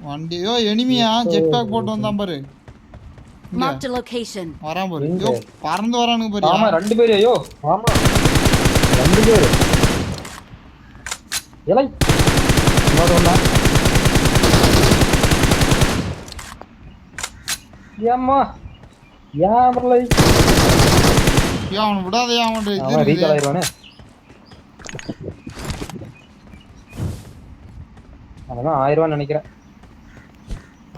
வண்டியோ எனிமியா jet back போட்டு வந்தான் பாரு. Marked a location. வரான் பாரு. ஐயோ பறந்து வரானுங்க பாரு. ஆமா 2 பேர். ஐயோ ஆமா 2 பேர். ஏலை இன்னொருவனா ஏம்மா யாமலை அவனை விடாதே. அவன் ரீகால் ஆயிடுவானே. அவன் 1000 ரூபான்னு நினைக்கிறேன்.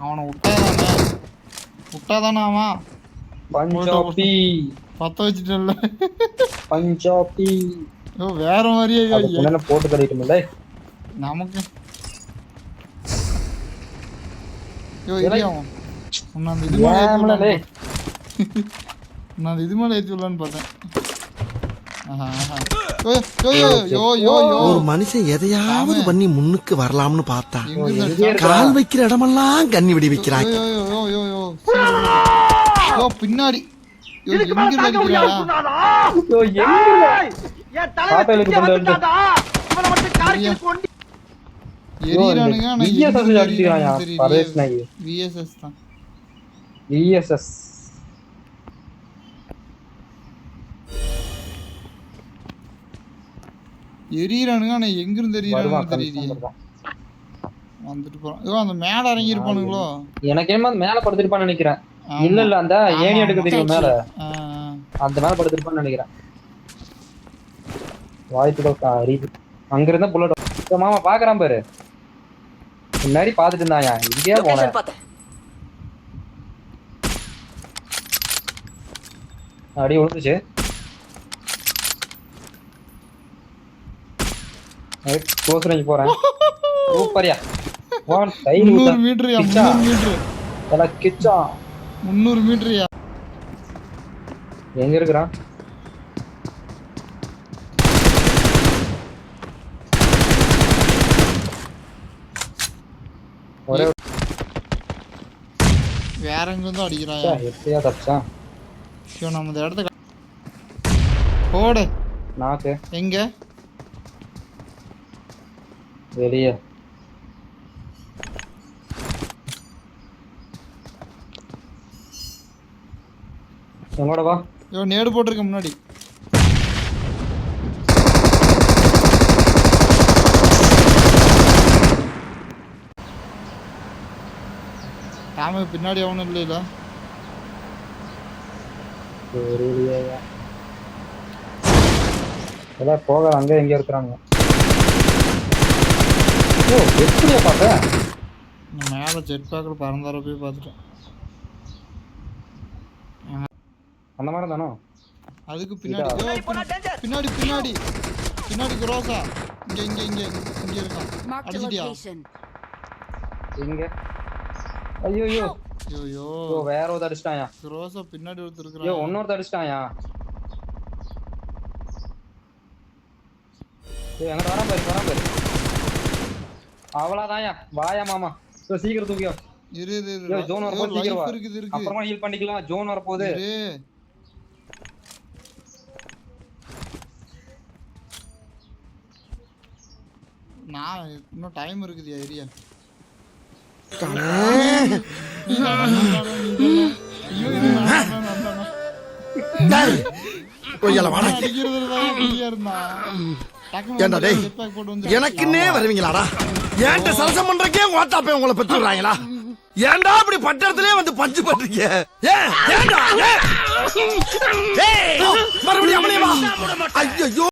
அவனை விட்டாதானே அவன் பஞ்சாபி பத்த வச்சுட்டல. பஞ்சாபி வேற மாதிரியே போட்டு தள்ளிட்டோம்ல நமக்கு. நான் இது மேல ஏத்தி விடலான்னு பார்த்தேன். ஒரு மனுஷன் எதையாவது பண்ணி முன்னுக்கு வரலாம்னு பார்த்தா கால் வைக்கிற இடமெல்லாம் கண்ணி விடி வைக்கிறாங்க. பின்னாடி எரியறானுங்க. ஆனா எங்க இருந்து எரியறானுங்க தெரியல. வந்துட்டு போறான். அந்த மேல இறங்கி இருப்பானுங்களோ? எனக்கு ஏமா மேல படுத்துப்பான்னு நினைக்கிறேன். இல்ல அந்த ஏணி எடுக்க தெரியும் மேல. அந்த மேல படுத்துப்பான்னு நினைக்கிறேன். வாய்ப்புடா ரீட் அங்க இருந்த புல்லட் மாமா பாக்குறான் பாரு. முன்னாடி பாத்துட்டு இருந்தாயா இங்கேயே போனேன். அடி விழுந்துச்சு. க்ளோஸ் ரேஞ்ச் போறேன். சூப்பர்யா. 300 மீட்டர்யா. 300 மீட்டர். எல கிச்சா 300 மீட்டர்யா. எங்க இருக்கறான்? ஒரே வேற எங்க வந்து அடிக்குறாயா? எப்படியா தப்சா? ஷோ நம்ம இந்த இடத்துக்கு போடு. நாக்கு எங்க? வெளியே. எங்கோட வா. யோ நேடு போட்டுருக்க முன்னாடி. தாம பின்னாடி அவனும் இல்லைல. தெரியலையா. எல்லாம் போக அங்க எங்க இருக்கறாங்க. ஓ எப்படியா பாத்த? மேல ஜெட் பேக்ல பறந்தார போய் பாத்துட்டேன். அந்த மாதிரி தானோ? அதுக்கு பின்னாடி பின்னாடி பின்னாடி பின்னாடி குரோசா. இங்க இங்க இங்க இங்க இருக்கான். அடிச்சிட்டியா? எங்க? ஐயோ ஐயோ ஐயோ வேற ஒரு அடிச்சிட்டாயா. குரோசா பின்னாடி ஒருத்தர் இருக்கான். ஐயோ இன்னொரு அடிச்சிட்டாயா. ஏய் எங்க வரான் பாரு. அவ்வளவுதான்யா. வாயா மாமா. சீக்கிரம் தூக்கியோ. இரு ஜோன் வர போது சீக்கிரம் வா. அப்புறமா ஹீல் பண்ணிக்கலாம். ஜோன் வர போகுது. நான் இன்னும் டைம் இருக்குது ஏரியா. எனக்குன்னே வருவீங்களாடா? ஏன்ட்ட சரசம் பண்றக்கே ஓட்டாப்பே உங்களை பெற்றுறாங்களா? ஏன்டா அப்படி பட்டத்திலே வந்து பஞ்சு பண்றீங்க? மறுபடியும் ஐயோ